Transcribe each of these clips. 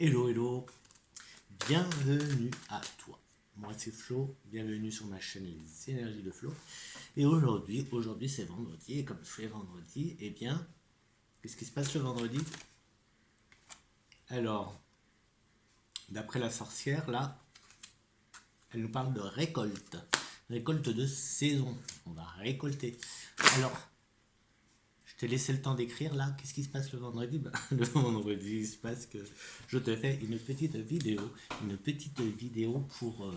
Hello, hello, bienvenue à toi. Moi c'est Flo, bienvenue sur ma chaîne Les Énergies de Flo. Et aujourd'hui c'est vendredi, et comme tous les vendredis, eh bien, qu'est-ce qui se passe le vendredi? Alors, d'après la sorcière, là, elle nous parle de récolte. Récolte de saison. On va récolter. Alors, je t'ai laissé le temps d'écrire là. Qu'est-ce qui se passe le vendredi? Le vendredi, il se passe que je te fais une petite vidéo. Une petite vidéo pour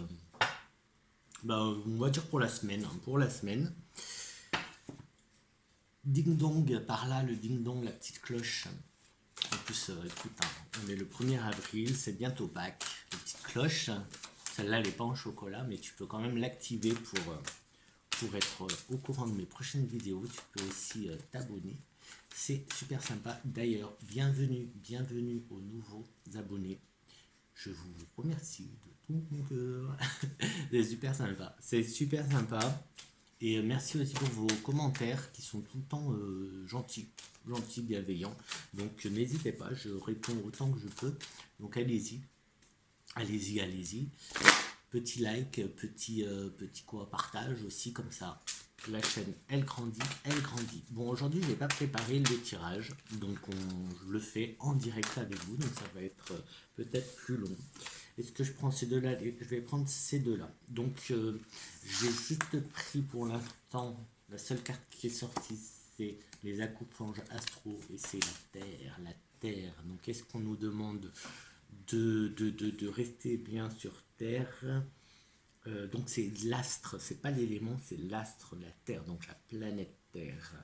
on va dire pour la semaine. Pour la semaine. Ding dong, par là, le ding dong, la petite cloche. En plus, écoute, on est le 1er avril, c'est bientôt Pâques. La petite cloche, celle-là, elle n'est pas en chocolat, mais tu peux quand même l'activer pour être au courant de mes prochaines vidéos. Tu peux aussi t'abonner. C'est super sympa. D'ailleurs, bienvenue aux nouveaux abonnés. Je vous remercie de tout mon cœur. C'est super sympa. C'est super sympa. Et merci aussi pour vos commentaires qui sont tout le temps gentils, bienveillants. Donc n'hésitez pas, je réponds autant que je peux. Donc allez-y, allez-y. Petit like, petit quoi, partage aussi comme ça. La chaîne, elle grandit, elle grandit. Bon, aujourd'hui, je n'ai pas préparé le tirage, donc je le fais en direct avec vous, donc ça va être peut-être plus long. Est-ce que je prends ces deux-là? Je vais prendre ces deux-là. Donc, j'ai juste pris pour l'instant, la seule carte qui est sortie, c'est les accoupanges astro, et c'est la Terre, la Terre. Donc, est-ce qu'on nous demande de rester bien sur Terre? Donc c'est l'astre, c'est pas l'élément, c'est l'astre, la Terre, donc la planète Terre.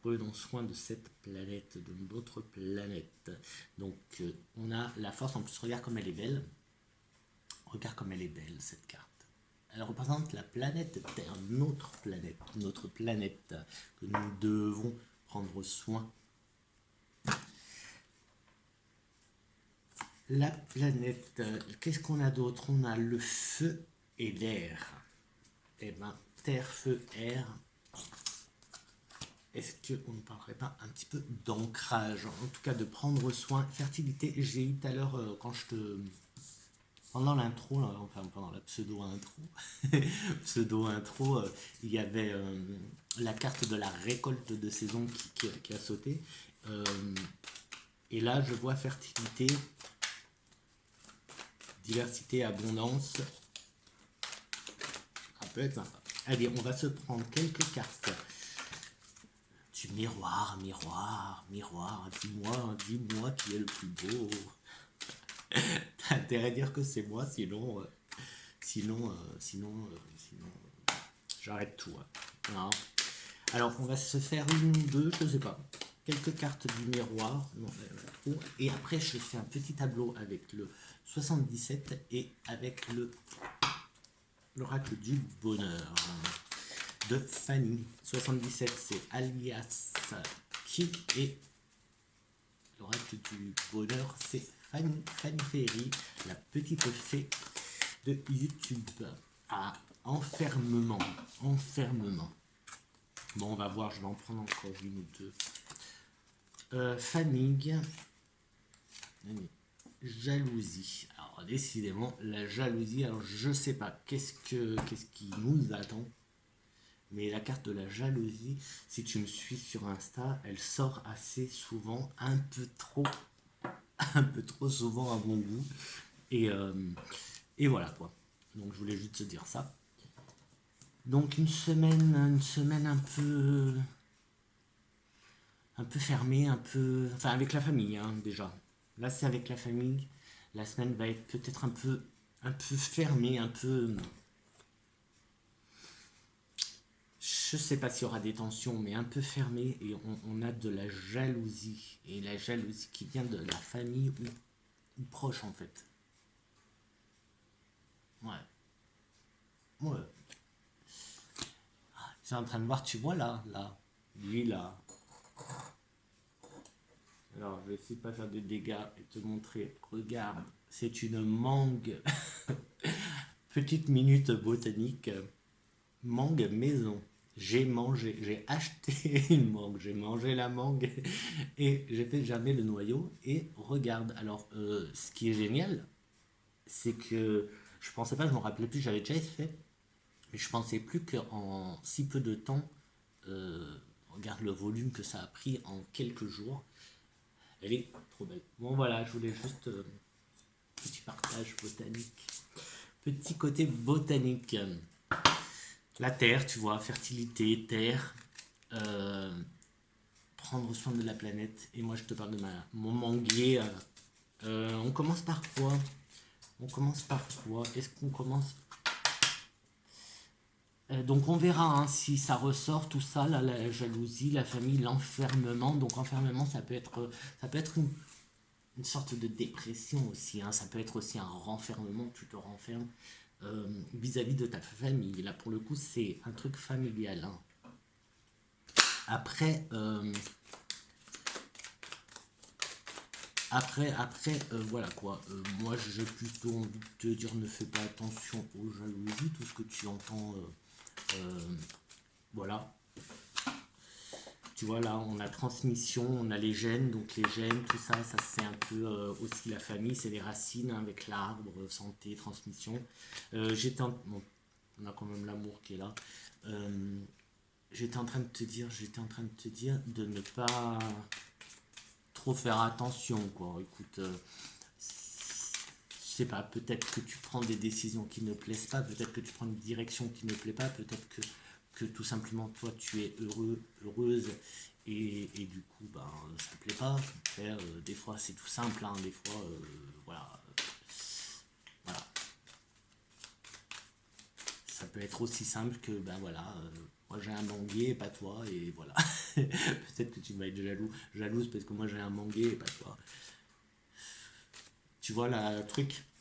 Prenons soin de cette planète, de notre planète. Donc on a la force, en plus regarde comme elle est belle. Regarde comme elle est belle cette carte. Elle représente la planète Terre, notre planète que nous devons prendre soin. La planète, qu'est-ce qu'on a d'autre? On a le feu et l'air. Eh bien, terre, feu, air. Est-ce qu'on ne parlerait pas un petit peu d'ancrage? En tout cas, de prendre soin. Fertilité, j'ai eu tout à l'heure, quand je te... Pendant l'intro, enfin pendant la pseudo-intro, il y avait la carte de la récolte de saison qui a sauté. Et là, je vois fertilité, diversité, abondance. Ça peut être sympa. Allez, on va se prendre quelques cartes. Du miroir, dis-moi qui est le plus beau. T'as intérêt à dire que c'est moi, sinon, j'arrête tout. Hein. Alors, on va se faire une ou deux, je sais pas. Quelques cartes du miroir. Non, et après, je fais un petit tableau avec le 77 et avec l'oracle du bonheur de Fanny. 77, c'est alias qui, et l'oracle du bonheur, c'est Fanny Ferry, la petite fée de YouTube. Ah, enfermement. Bon, on va voir, je vais en prendre encore une ou deux. Fanny, jalousie. Alors, décidément, la jalousie, alors je sais pas, qu'est-ce qui nous attend? Mais la carte de la jalousie, si tu me suis sur Insta, elle sort assez souvent, un peu trop souvent à mon goût. Et voilà quoi. Donc je voulais juste te dire ça. Donc une semaine un peu fermée, enfin avec la famille hein, déjà. Là c'est avec la famille. La semaine va être peut-être un peu fermée, un peu. Je sais pas s'il y aura des tensions, mais un peu fermée, et on a de la jalousie. Et la jalousie qui vient de la famille ou proche en fait. Ouais. Ouais. C'est en train de voir, tu vois là. Lui là. Alors je vais essayer de pas faire de dégâts et te montrer. Regarde, c'est une mangue. Petite minute botanique. Mangue maison. j'ai acheté une mangue, j'ai mangé la mangue et j'ai fait germer le noyau. Et regarde, alors ce qui est génial, c'est que je pensais pas, je me rappelais plus, j'avais déjà fait, mais je pensais plus qu'en si peu de temps, regarde le volume que ça a pris en quelques jours. Elle est trop belle. Bon voilà, je voulais juste petit partage botanique. Petit côté botanique. La terre, tu vois, fertilité, terre, euh, prendre soin de la planète. Et moi, je te parle de mon manguier. On commence par quoi? On commence par quoi? Est-ce qu'on commence? Donc on verra hein, si ça ressort tout ça, là, la jalousie, la famille, l'enfermement. Donc enfermement, ça peut être une sorte de dépression aussi. Hein. Ça peut être aussi un renfermement, tu te renfermes vis-à-vis de ta famille. Là, pour le coup, c'est un truc familial. Hein. Après, voilà quoi. Moi, j'ai plutôt envie de te dire, ne fais pas attention aux jalousies, tout ce que tu entends, voilà. Tu vois, là, on a transmission, on a les gènes, donc les gènes, tout ça, ça c'est un peu aussi la famille, c'est les racines hein, avec l'arbre, santé, transmission. Bon, on a quand même l'amour qui est là. J'étais en train de te dire de ne pas trop faire attention, quoi. Écoute, je sais pas, peut-être que tu prends des décisions qui ne plaisent pas, peut-être que tu prends une direction qui ne plaît pas, peut-être que tout simplement toi tu es heureux, heureuse et du coup ben ça ne plaît pas. Après, des fois c'est tout simple, hein, des fois voilà, voilà. Ça peut être aussi simple que ben voilà, moi j'ai un manguier et pas toi et voilà. Peut-être que tu vas être jalouse parce que moi j'ai un manguier et pas toi. Tu vois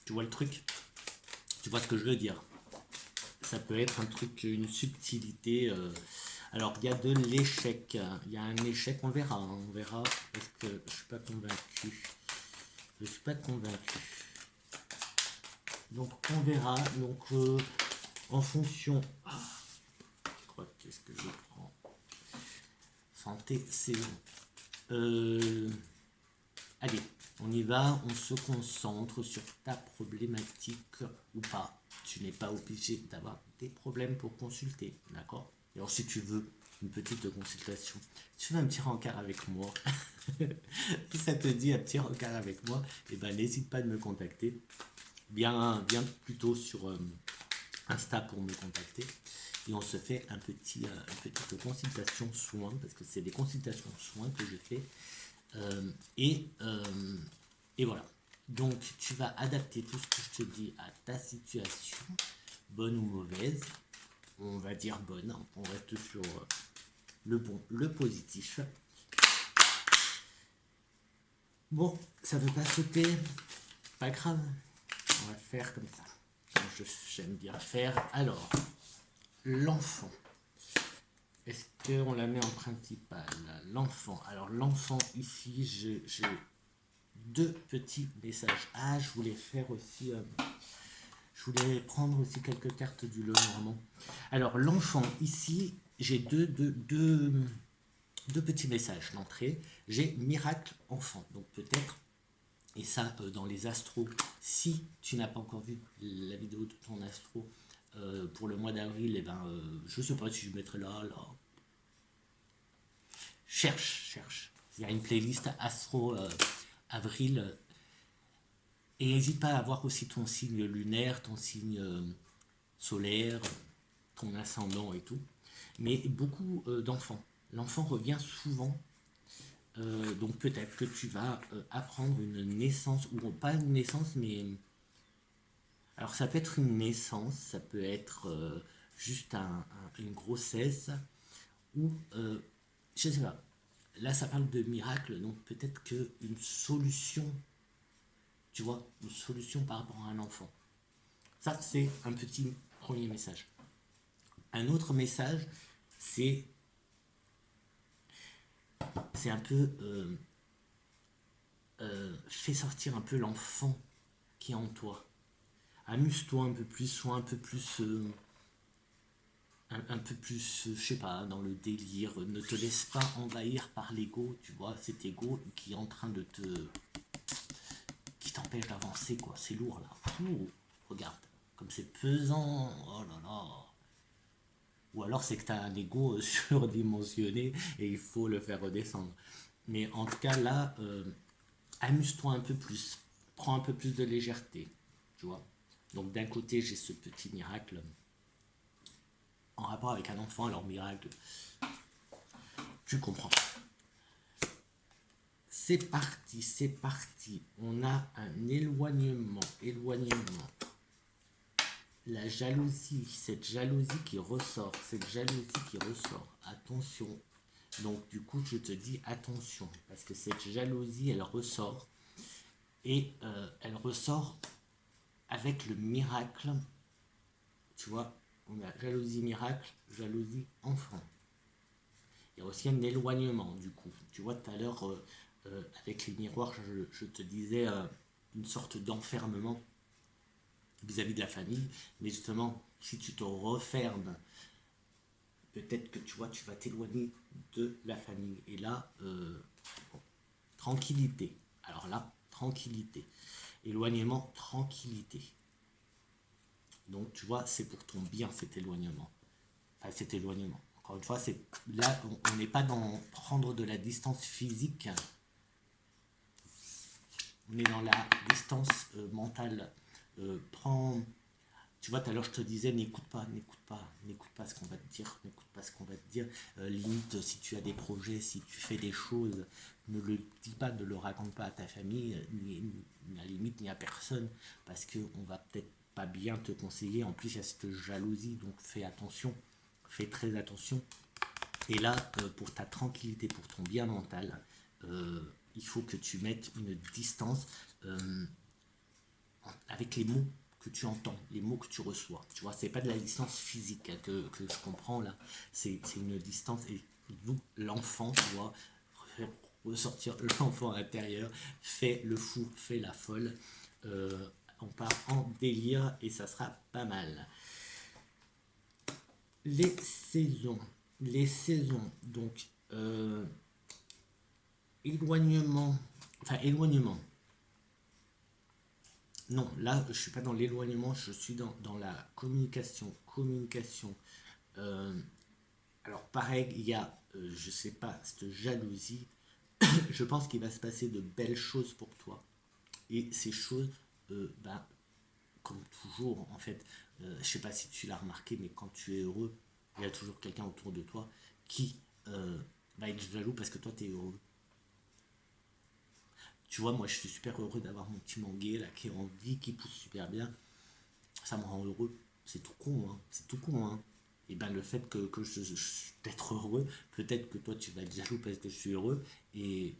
tu vois le truc, tu vois ce que je veux dire. Ça peut être un truc, une subtilité. Alors, il y a de l'échec. Il y a un échec, on verra. Hein, on verra parce que je suis pas convaincu. Je suis pas convaincu. Donc, on verra. Donc, en fonction. Ah, je crois qu'est-ce que je prends. Santé, c'est bon. Allez, on y va. On se concentre sur ta problématique ou pas. Tu n'es pas obligé d'avoir des problèmes pour consulter, d'accord? Alors si tu veux une petite consultation, si tu veux un petit rencard avec moi, si ça te dit un petit rencard avec moi, eh ben n'hésite pas de me contacter. Bien plutôt sur Insta pour me contacter. Et on se fait une petite consultation soins, parce que c'est des consultations soins que je fais. Euh, et, euh, et voilà. Donc tu vas adapter tout ce que je te dis à ta situation, bonne ou mauvaise. On va dire bonne, hein. On reste sur le bon, le positif. Bon, ça veut pas sauter, pas grave. On va faire comme ça. J'aime bien faire. Alors, l'enfant. Est-ce qu'on la met en principal? L'enfant. Alors, l'enfant, ici, j'ai deux petits messages. Ah, je voulais faire aussi. Je voulais prendre aussi quelques cartes du Lenormand. Alors, l'enfant, ici, j'ai deux petits messages d'entrée. J'ai miracle enfant. Donc, peut-être, et ça, dans les astros, si tu n'as pas encore vu la vidéo de ton astro pour le mois d'avril, eh ben, je sais pas si je mettrai là. Cherche. Il y a une playlist astro avril. Et n'hésite pas à voir aussi ton signe lunaire, ton signe solaire, ton ascendant et tout. Mais beaucoup d'enfants. L'enfant revient souvent. Donc peut-être que tu vas apprendre une naissance, ou pas une naissance, mais... Alors ça peut être une naissance, ça peut être juste une grossesse, ou... je sais pas. Là ça parle de miracle, donc peut-être qu'une solution, tu vois, une solution par rapport à un enfant. Ça c'est un petit premier message. Un autre message, c'est un peu fais sortir un peu l'enfant qui est en toi. Amuse-toi un peu plus, sois un peu plus un peu plus, je sais pas, dans le délire. Ne te laisse pas envahir par l'ego, tu vois, cet ego qui est en train de te... qui t'empêche d'avancer, quoi. C'est lourd, là. Ouh, regarde, comme c'est pesant. Oh là là. Ou alors c'est que tu as un ego surdimensionné et il faut le faire redescendre. Mais en tout cas, là, amuse-toi un peu plus. Prends un peu plus de légèreté, tu vois. Donc d'un côté, j'ai ce petit miracle en rapport avec un enfant, alors miracle, tu comprends. C'est parti, c'est parti. On a un éloignement, éloignement. La jalousie, cette jalousie qui ressort, cette jalousie qui ressort. Attention. Donc du coup, je te dis attention, parce que cette jalousie, elle ressort. Et elle ressort avec le miracle. Tu vois, on a jalousie miracle, jalousie enfant. Il y a aussi un éloignement du coup. Tu vois, tout à l'heure, avec les miroirs, je te disais une sorte d'enfermement vis-à-vis de la famille. Mais justement, si tu te refermes, peut-être que tu vois, tu vas t'éloigner de la famille. Et là, bon, tranquillité. Alors là, tranquillité. Éloignement, tranquillité. Donc, tu vois, c'est pour ton bien cet éloignement. Enfin, cet éloignement. Encore une fois, c'est là, on n'est pas dans prendre de la distance physique. On est dans la distance mentale. Prends, tu vois, tout à l'heure je te disais, n'écoute pas, n'écoute pas, n'écoute pas ce qu'on va te dire, n'écoute pas ce qu'on va te dire. Limite, si tu as des projets, si tu fais des choses, ne le dis pas, ne le raconte pas à ta famille, ni à la limite, ni à personne, parce qu'on va peut-être pas bien te conseiller. En plus, il y a cette jalousie, donc fais attention, fais très attention. Et là, pour ta tranquillité, pour ton bien mental, il faut que tu mettes une distance avec les mots que tu entends, les mots que tu reçois. Tu vois, c'est pas de la distance physique hein, que je comprends là, c'est une distance et vous, l'enfant, tu vois, ressortir l'enfant intérieur, fait le fou, fait la folle. On part en délire et ça sera pas mal. Les saisons, les saisons, donc éloignement, enfin éloignement. Non, là, je suis pas dans l'éloignement, je suis dans la communication. Communication. Euh, alors, pareil, il y a, je sais pas, cette jalousie. Je pense qu'il va se passer de belles choses pour toi. Et ces choses, ben, comme toujours, en fait, je sais pas si tu l'as remarqué, mais quand tu es heureux, il y a toujours quelqu'un autour de toi qui va être jaloux parce que toi, tu es heureux. Tu vois, moi, je suis super heureux d'avoir mon petit manguier là qui est en vie, qui pousse super bien. Ça me rend heureux. C'est tout con, hein. C'est tout con, hein. Et ben le fait que d'être heureux, peut-être que toi tu vas être jaloux parce que je suis heureux, et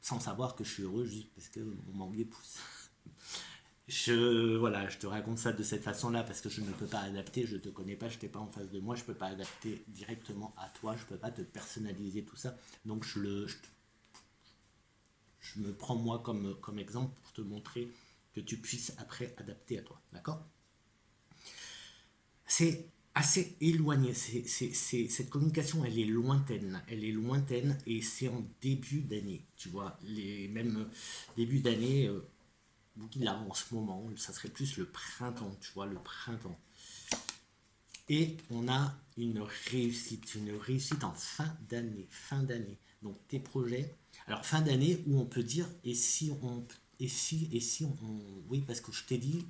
sans savoir que je suis heureux juste parce que mon manguier pousse. Voilà, je te raconte ça de cette façon-là parce que je ne peux pas adapter, je te connais pas, je t'ai pas en face de moi, je peux pas adapter directement à toi, je peux pas te personnaliser tout ça. Donc je me prends moi comme exemple pour te montrer que tu puisses après adapter à toi. D'accord? C'est assez éloigné. Cette communication, elle est lointaine et c'est en début d'année. Tu vois, les mêmes début d'année, là en ce moment, ça serait plus le printemps. Tu vois, le printemps. Et on a une réussite en fin d'année, fin d'année. Donc tes projets. Alors fin d'année où on peut dire et si on, oui parce que je t'ai dit.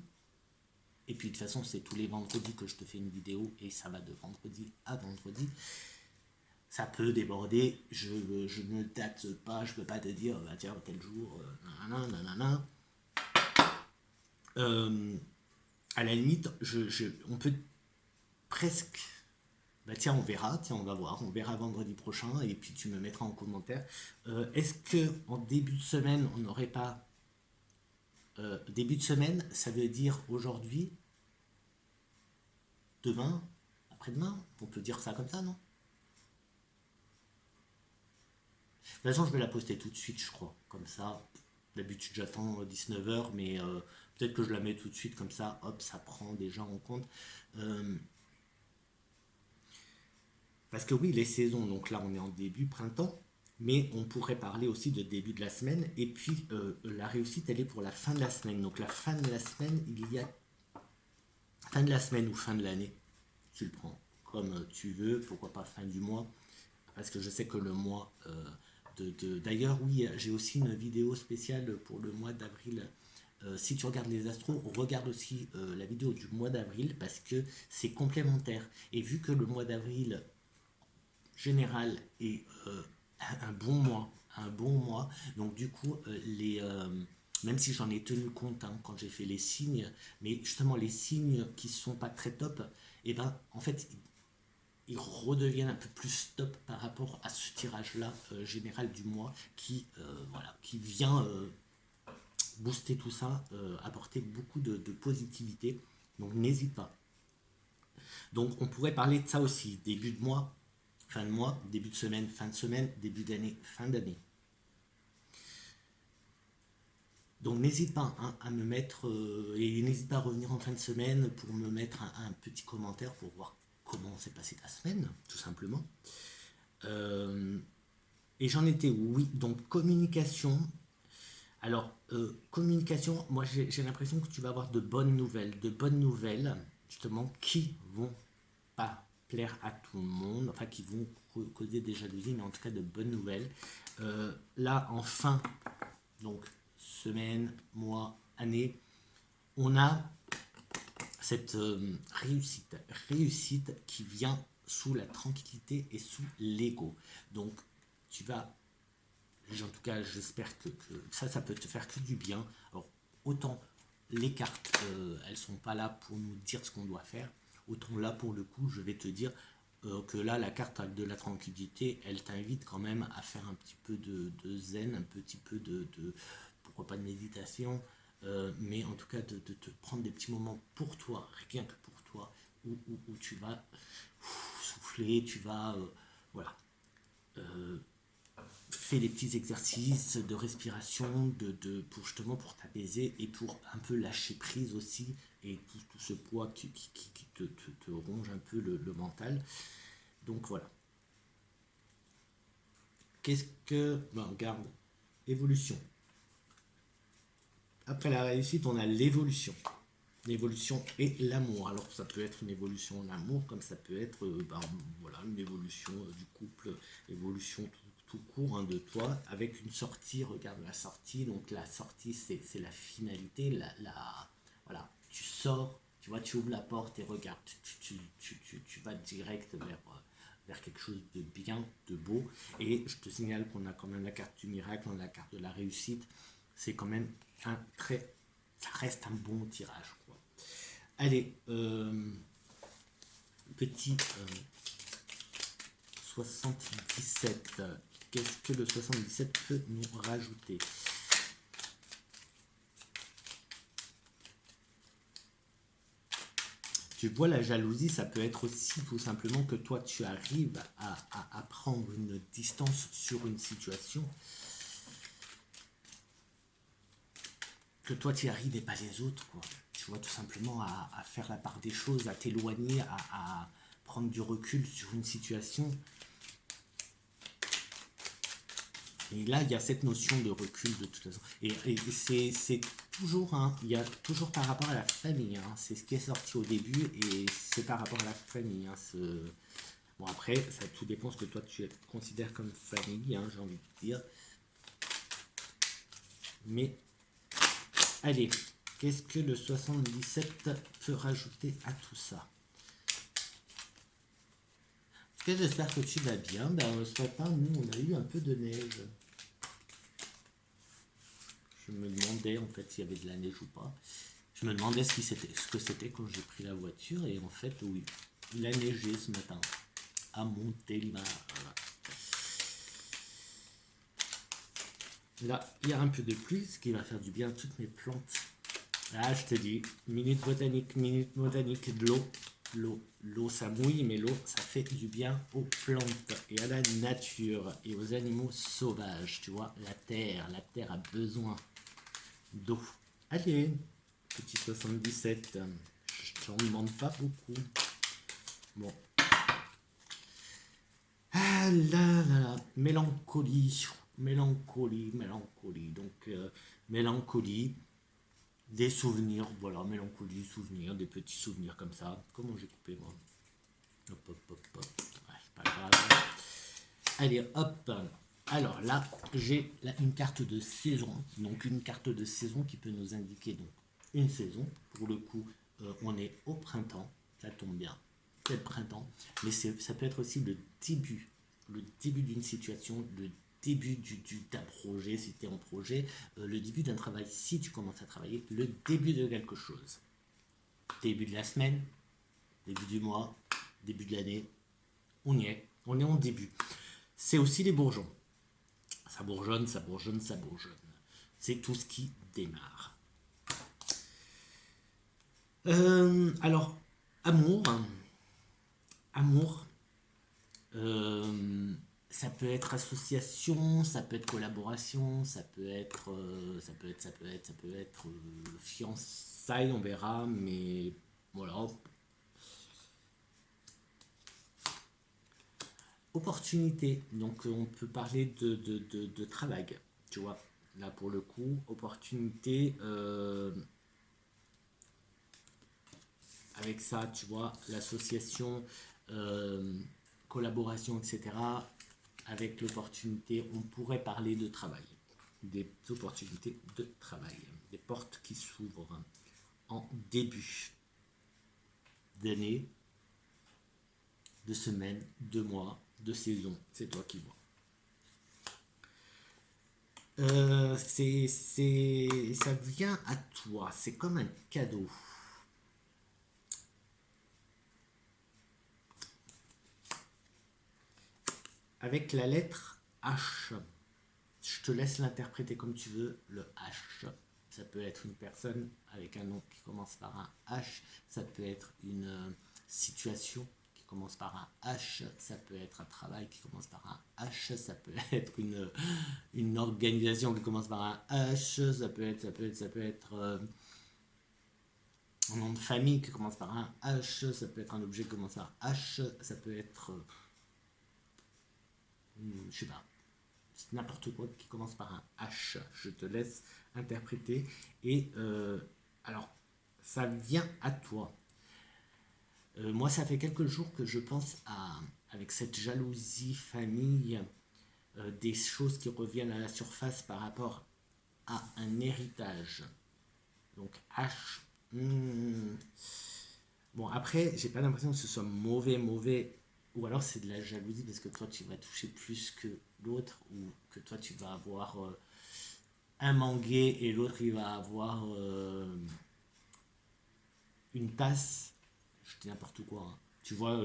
Et puis de toute façon, c'est tous les vendredis que je te fais une vidéo et ça va de vendredi à vendredi. Ça peut déborder, je ne date pas, je peux pas te dire, bah tiens, tel jour, nanana, nanana. Euh, à la limite, on peut presque, bah tiens, on verra, tiens, on va voir, on verra vendredi prochain et puis tu me mettras en commentaire. Est-ce que en début de semaine, on n'aurait pas. Début de semaine, ça veut dire aujourd'hui, demain, après-demain, on peut dire ça comme ça, non? De toute façon, je vais la poster tout de suite, je crois. Comme ça, d'habitude, j'attends 19h, mais peut-être que je la mets tout de suite, comme ça, hop, ça prend déjà en compte. Euh, Parce que oui, les saisons, donc là on est en début printemps, mais on pourrait parler aussi de début de la semaine. Et puis la réussite, elle est pour la fin de la semaine. Donc la fin de la semaine, il y a fin de la semaine ou fin de l'année. Tu le prends comme tu veux, pourquoi pas fin du mois. Parce que je sais que le mois d'ailleurs, oui, j'ai aussi une vidéo spéciale pour le mois d'avril. Si tu regardes les astros, regarde aussi la vidéo du mois d'avril parce que c'est complémentaire. Et vu que le mois d'avril général est un bon mois, donc du coup, même si j'en ai tenu compte hein, quand j'ai fait les signes, mais justement les signes qui sont pas très top, et ben en fait ils redeviennent un peu plus top par rapport à ce tirage-là général du mois voilà, qui vient booster tout ça, apporter beaucoup de positivité. Donc n'hésite pas. Donc on pourrait parler de ça aussi, début de mois, fin de mois, début de semaine, fin de semaine, début d'année, fin d'année. Donc n'hésite pas hein, à me mettre, et n'hésite pas à revenir en fin de semaine pour me mettre un petit commentaire pour voir comment s'est passée ta semaine, tout simplement. Et j'en étais où? Oui, donc communication. Alors, communication, moi j'ai l'impression que tu vas avoir de bonnes nouvelles, justement, qui vont pas plaire à tout le monde, enfin qui vont causer des jalousies, mais en tout cas de bonnes nouvelles. Là, en fin, donc semaine, mois, année, on a cette réussite qui vient sous la tranquillité et sous l'ego. Donc, tu vas, en tout cas, j'espère que ça peut te faire que du bien. Alors, autant les cartes, elles sont pas là pour nous dire ce qu'on doit faire, autant là, pour le coup, je vais te dire que là, la carte de la tranquillité, elle t'invite quand même à faire un petit peu de zen, un petit peu pourquoi pas de méditation, mais en tout cas de te prendre des petits moments pour toi, rien que pour toi, où tu vas souffler, tu vas, voilà, fais des petits exercices de respiration, pour justement pour t'apaiser et pour un peu lâcher prise aussi, et tout ce poids qui te ronge un peu le mental. Donc voilà. Qu'est-ce que... Ben, regarde, évolution. Après la réussite, on a l'évolution. L'évolution et l'amour. Alors ça peut être une évolution en amour, comme ça peut être voilà, une évolution du couple, évolution tout court hein, de toi, avec une sortie. Regarde la sortie. Donc la sortie, c'est la finalité. Voilà, tu sors, tu vois, tu ouvres la porte et regarde, tu vas direct vers quelque chose de bien, de beau. Et je te signale qu'on a quand même la carte du miracle, on a la carte de la réussite. C'est quand même ça reste un bon tirage, quoi. Allez, petit 77. Qu'est-ce que le 77 peut nous rajouter? Tu vois, la jalousie, ça peut être aussi tout simplement que toi, tu arrives à prendre une distance sur une situation, que toi, tu y arrives et pas les autres, quoi. Tu vois, tout simplement à faire la part des choses, à t'éloigner, à prendre du recul sur une situation. Et là, il y a cette notion de recul de toute façon. Et c'est toujours, hein, il y a toujours par rapport à la famille. Hein, c'est ce qui est sorti au début et c'est par rapport à la famille. Hein, bon, après, ça tout dépend ce que toi tu considères comme famille, hein, j'ai envie de dire. Mais, allez, qu'est-ce que le 77 peut rajouter à tout ça? J'espère que tu vas bien. Ben, ce matin, nous, on a eu un peu de neige. Je me demandais en fait s'il y avait de la neige ou pas. Je me demandais ce que c'était quand j'ai pris la voiture. Et en fait, oui, il a neigé ce matin à Montélimar. Là, il y a un peu de pluie, ce qui va faire du bien à toutes mes plantes. Ah, je te dis, minute botanique, de l'eau. L'eau, ça mouille, mais l'eau, ça fait du bien aux plantes et à la nature et aux animaux sauvages. Tu vois, la terre a besoin d'eau. Allez, petit 77, je t'en demande pas beaucoup. Bon. Ah là là là, mélancolie, mélancolie, mélancolie. Donc, mélancolie, des souvenirs, voilà, mélancolie, souvenirs, des petits souvenirs comme ça. Comment j'ai coupé moi? Hop, hop, hop, hop. Ouais, c'est pas grave. Allez, hop. Alors là, j'ai une carte de saison. Donc une carte de saison qui peut nous indiquer donc une saison. Pour le coup, on est au printemps. Ça tombe bien. C'est le printemps. Mais ça peut être aussi le début. Le début d'une situation, le début d'un projet, si tu es en projet, le début d'un travail, si tu commences à travailler, le début de quelque chose. Début de la semaine, début du mois, début de l'année, on y est, on est en début. C'est aussi les bourgeons. Ça bourgeonne, ça bourgeonne, ça bourgeonne. C'est tout ce qui démarre. Alors, amour. Amour. Ça peut être association, ça peut être collaboration, ça peut être, fiançailles, on verra, mais voilà. Opportunité, donc on peut parler de travail, tu vois. Là pour le coup, opportunité, avec ça, tu vois, l'association, collaboration, etc. Avec l'opportunité, on pourrait parler de travail, des opportunités de travail, des portes qui s'ouvrent en début d'année, de semaine, de mois, de saison, c'est toi qui vois. Ça vient à toi, c'est comme un cadeau. Avec la lettre H, je te laisse l'interpréter comme tu veux, le H. Ça peut être une personne avec un nom qui commence par un H, ça peut être une situation qui commence par un H, ça peut être un travail qui commence par un H, ça peut être une organisation qui commence par un H, ça peut être un nom de famille qui commence par un H, ça peut être un objet qui commence par H, ça peut être, je sais pas, n'importe quoi qui commence par un H. Je te laisse interpréter. Et alors, ça vient à toi. Moi, ça fait quelques jours que je pense avec cette jalousie famille, des choses qui reviennent à la surface par rapport à un héritage. Donc H. Bon, après, j'ai pas l'impression que ce soit mauvais. Ou alors c'est de la jalousie parce que toi tu vas toucher plus que l'autre, ou que toi tu vas avoir un mangué et l'autre il va avoir une tasse. Je dis n'importe quoi, hein. Tu vois,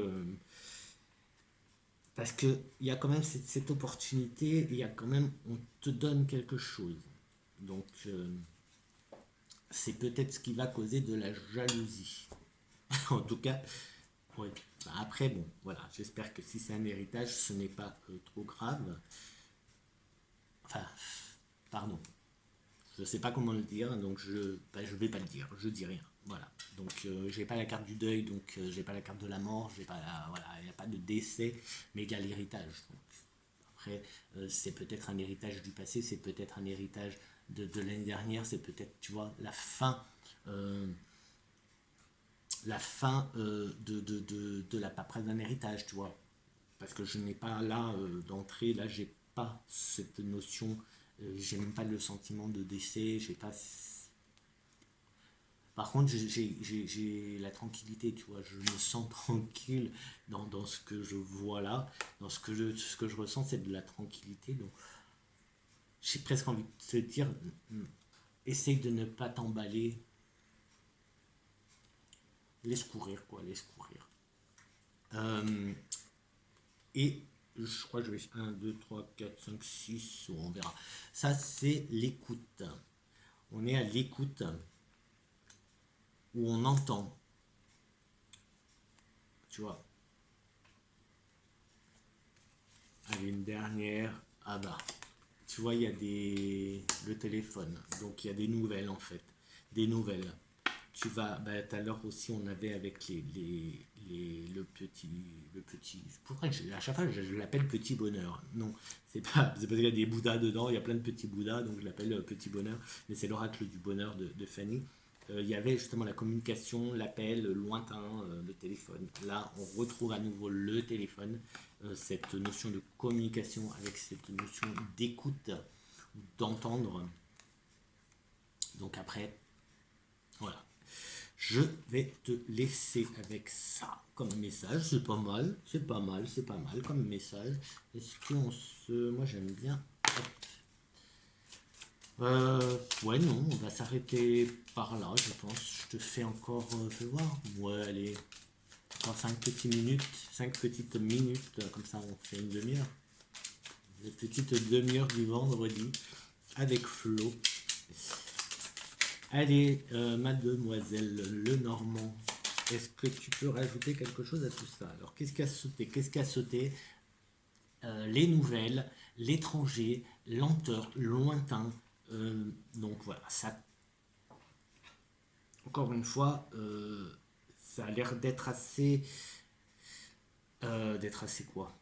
parce qu'il y a quand même cette opportunité, il y a quand même, on te donne quelque chose. Donc, c'est peut-être ce qui va causer de la jalousie. En tout cas, ouais. Après, bon, voilà, j'espère que si c'est un héritage, ce n'est pas trop grave. Enfin, pardon, je ne sais pas comment le dire, donc je vais pas le dire, je dis rien. Voilà. Donc j'ai pas la carte du deuil, donc j'ai pas la carte de la mort, j'ai pas voilà, il n'y a pas de décès, mais il y a l'héritage. Donc, après, c'est peut-être un héritage du passé, c'est peut-être un héritage de l'année dernière, c'est peut-être, tu vois, euh, la fin de la paperasse d'un héritage, tu vois. Parce que je n'ai pas là d'entrée, là j'ai pas cette notion, j'ai même pas le sentiment de décès, j'ai pas. Par contre, j'ai la tranquillité, tu vois, je me sens tranquille dans ce que je vois là, dans ce que je ressens, c'est de la tranquillité. Donc, j'ai presque envie de te dire, essaye de ne pas t'emballer, laisse courir, quoi, laisse courir. Et je crois que je vais 1, 2, 3, 4, 5, 6, on verra. Ça, c'est l'écoute. On est à l'écoute où on entend, tu vois. Allez, une dernière. Ah bah, tu vois, il y a le téléphone. Donc, il y a des nouvelles, en fait. Des nouvelles. tu vas, bah, tout à l'heure aussi, on avait avec le petit, pourquoi à chaque fois je l'appelle petit bonheur. Non, c'est parce qu'il y a des Bouddhas dedans, il y a plein de petits Bouddhas, donc je l'appelle petit bonheur, mais c'est l'oracle du bonheur de Fanny. Il y avait justement la communication, l'appel lointain, le téléphone. Là, on retrouve à nouveau le téléphone, cette notion de communication avec cette notion d'écoute, d'entendre. Donc après, voilà. Je vais te laisser avec ça comme message. C'est pas mal, c'est pas mal, c'est pas mal comme message. Est-ce qu'on se... Moi j'aime bien. Ouais, non, on va s'arrêter par là, je pense. Je te fais encore, fais voir. Ouais, allez, encore 5 petites minutes, comme ça on fait une demi-heure. Une petite demi-heure du vendredi avec Flo. Allez, mademoiselle Lenormand, est-ce que tu peux rajouter quelque chose à tout ça? Alors, qu'est-ce qui a sauté? Qu'est-ce qui a sauté? Les nouvelles, l'étranger, lenteur, lointain. Donc voilà, ça. Encore une fois, ça a l'air d'être assez. D'être assez quoi?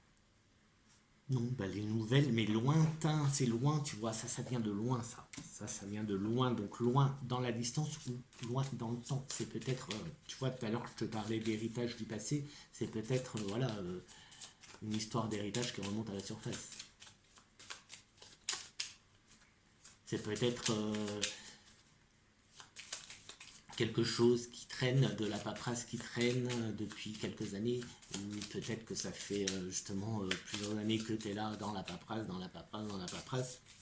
Non, bah les nouvelles, mais lointain, c'est loin, tu vois, ça vient de loin, ça. Ça vient de loin, donc loin dans la distance ou loin dans le temps. C'est peut-être, tu vois, tout à l'heure, je te parlais d'héritage du passé, c'est peut-être, voilà, une histoire d'héritage qui remonte à la surface. C'est peut-être quelque chose qui traîne, de la paperasse qui traîne depuis quelques années, ou peut-être que ça fait justement plusieurs années que tu es là dans la paperasse,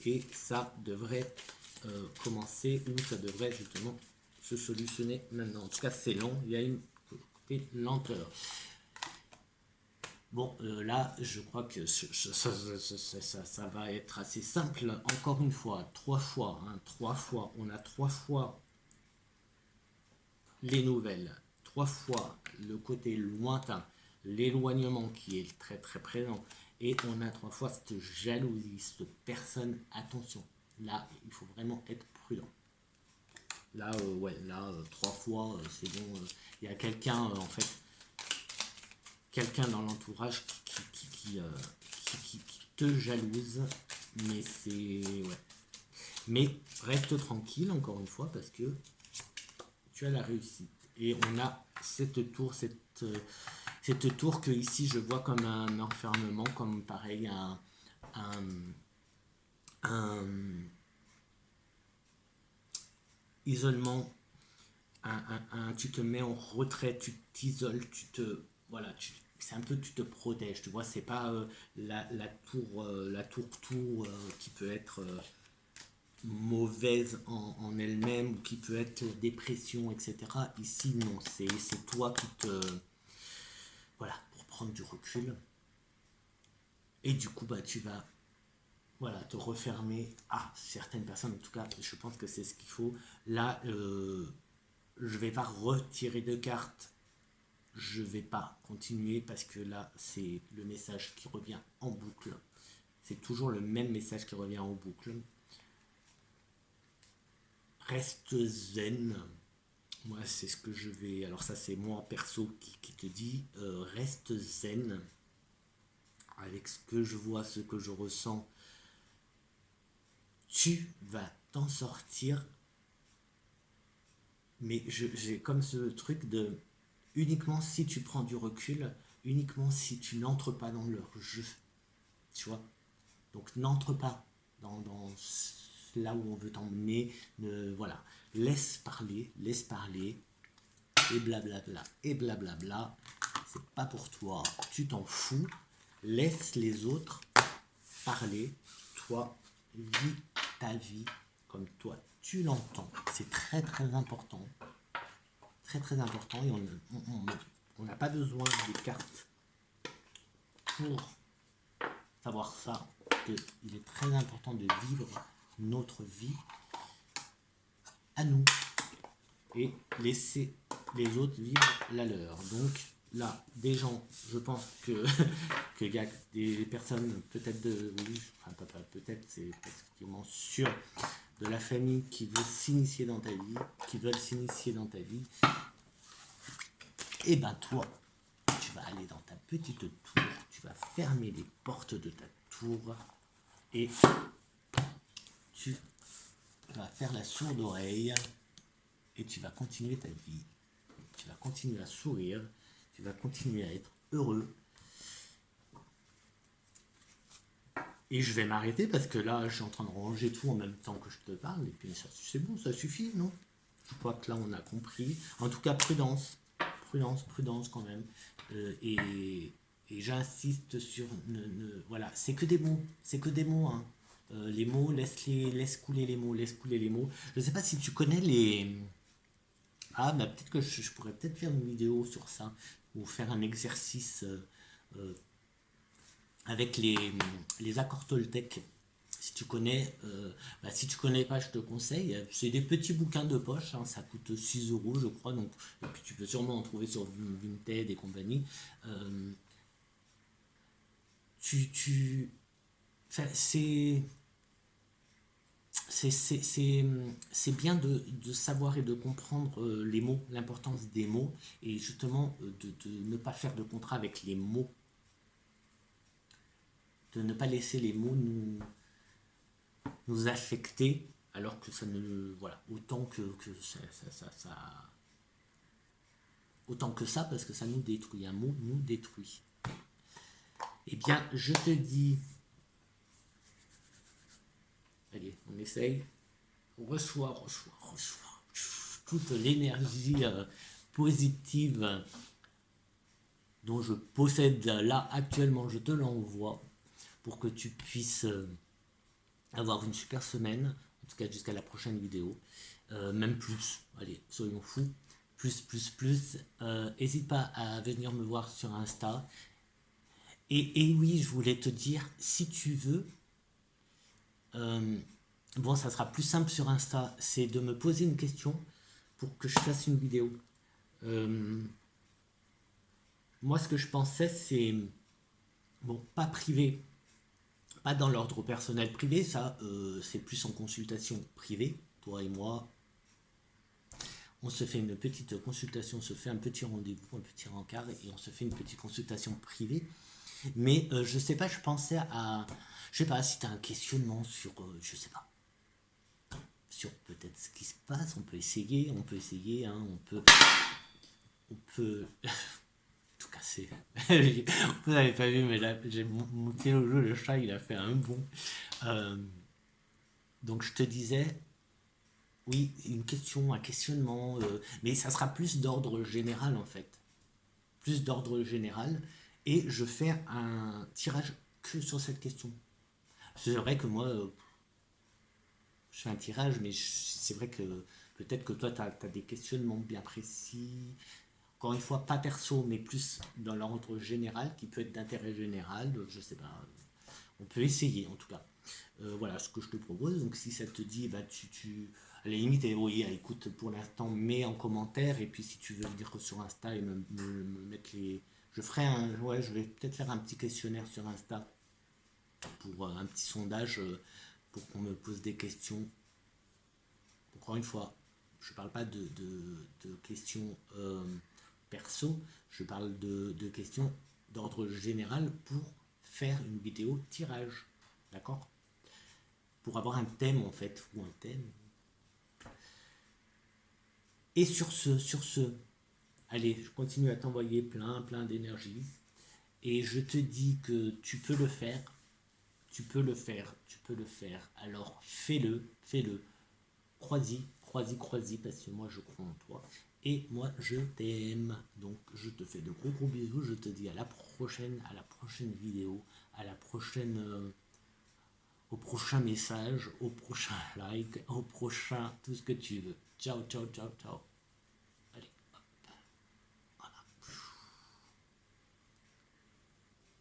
et ça devrait commencer, ou ça devrait justement se solutionner maintenant. En tout cas, c'est long, il y a une lenteur. Bon, là, je crois que ça va être assez simple. Encore une fois, 3 fois, hein, 3 fois, on a 3 fois les nouvelles, 3 fois le côté lointain, l'éloignement qui est très très présent, et on a 3 fois cette jalousie, cette personne, attention, là il faut vraiment être prudent. Là, ouais, là, 3 fois, c'est bon, il y a quelqu'un, en fait, quelqu'un dans l'entourage qui te jalouse, mais c'est, ouais. Mais reste tranquille, encore une fois, parce que tu as la réussite. Et on a cette tour que ici je vois comme un enfermement, comme pareil un isolement, tu te mets en retrait, tu t'isoles, voilà, c'est un peu tu te protèges, tu vois, c'est pas la tour qui peut être mauvaise en elle-même, ou qui peut être dépression, etc. Ici, non, c'est toi qui te... Voilà, pour prendre du recul. Et du coup, bah, tu vas voilà, te refermer à certaines personnes. En tout cas, je pense que c'est ce qu'il faut. Là, je vais pas retirer de cartes. Je vais pas continuer parce que là, c'est le message qui revient en boucle. C'est toujours le même message qui revient en boucle. Reste zen. Moi, c'est ce que je vais... Alors ça, c'est moi, perso, qui te dit, reste zen. Avec ce que je vois, ce que je ressens, tu vas t'en sortir. Mais j'ai comme ce truc de... Uniquement si tu prends du recul, uniquement si tu n'entres pas dans leur jeu. Tu vois? Donc n'entre pas dans là où on veut t'emmener. Voilà. Laisse parler, et blablabla, et blablabla. C'est pas pour toi, tu t'en fous. Laisse les autres parler. Toi, vis ta vie comme toi tu l'entends. C'est très très important. Très très important. Et on n'a pas besoin des cartes pour savoir ça. Il est très important de vivre notre vie à nous et laisser les autres vivre la leur. Donc là, des gens, je pense qu'il y a des personnes, peut-être oui, enfin peut-être, c'est pratiquement sûr, de la famille qui veut s'initier dans ta vie, qui veulent s'initier dans ta vie, et ben toi, tu vas aller dans ta petite tour, tu vas fermer les portes de ta tour et tu vas faire la sourde oreille et tu vas continuer ta vie. Tu vas continuer à sourire, tu vas continuer à être heureux. Et je vais m'arrêter parce que là, je suis en train de ranger tout en même temps que je te parle. Et puis, c'est bon, ça suffit, non? Je crois que là, on a compris. En tout cas, prudence. Prudence, prudence quand même. Et j'insiste sur... voilà, c'est que des mots. C'est que des mots, hein. Les mots, laisse couler les mots, laisse couler les mots. Je ne sais pas si tu connais les... Ah, bah peut-être que je pourrais peut-être faire une vidéo sur ça. Ou faire un exercice... avec les accords Toltec. Si tu connais, si tu connais pas, je te conseille. C'est des petits bouquins de poche, hein, ça coûte 6 euros, je crois. Donc, et puis tu peux sûrement en trouver sur Vinted et compagnie. Enfin, c'est bien de savoir et de comprendre les mots, l'importance des mots, et justement de ne pas faire de contrat avec les mots, de ne pas laisser les mots nous affecter, alors que ça ne... Voilà, autant que autant que ça, parce que ça nous détruit, un mot nous détruit. Eh bien, je te dis... Allez, on essaye. Reçois toute l'énergie positive dont je possède là actuellement, je te l'envoie pour que tu puisses avoir une super semaine, en tout cas jusqu'à la prochaine vidéo, même plus, allez, soyons fous, plus, n'hésite pas à venir me voir sur Insta, et oui, je voulais te dire, si tu veux, bon, ça sera plus simple sur Insta, c'est de me poser une question pour que je fasse une vidéo. Moi, ce que je pensais, c'est, bon, pas privé, pas dans l'ordre personnel privé, ça, c'est plus en consultation privée, toi et moi. On se fait une petite consultation, on se fait un petit rendez-vous, un petit rencard, et on se fait une petite consultation privée. Mais je sais pas, je pensais à, je sais pas, si tu as un questionnement sur, je sais pas, sur peut-être ce qui se passe, on peut essayer, hein, on peut, tout casser. Vous n'avez pas vu, mais là, j'ai mon petit Loulou, le chat, il a fait un bond. Donc je te disais, oui, une question, un questionnement, mais ça sera plus d'ordre général en fait. Plus d'ordre général. Et je fais un tirage que sur cette question. C'est vrai que moi, je fais un tirage, mais c'est vrai que peut-être que toi, tu as des questionnements bien précis. Encore une fois, pas perso, mais plus dans l'ordre général, qui peut être d'intérêt général. Je sais pas. On peut essayer en tout cas. Voilà ce que je te propose. Donc si ça te dit, bah, à la limite, oui, écoute, pour l'instant, mets en commentaire. Et puis si tu veux venir sur Insta et me mettre les... Je ferai ouais, je vais peut-être faire un petit questionnaire sur Insta pour un petit sondage pour qu'on me pose des questions. Encore une fois, je ne parle pas de questions perso, je parle de questions d'ordre général pour faire une vidéo tirage. D'accord? Pour avoir un thème en fait, ou un thème. Et sur ce, allez, je continue à t'envoyer plein d'énergie. Et je te dis que tu peux le faire. Tu peux le faire. Alors fais-le. Crois-y, parce que moi je crois en toi. Et moi je t'aime. Donc je te fais de gros bisous. Je te dis à la prochaine vidéo, à la prochaine... au prochain message, au prochain like, au prochain tout ce que tu veux. Ciao.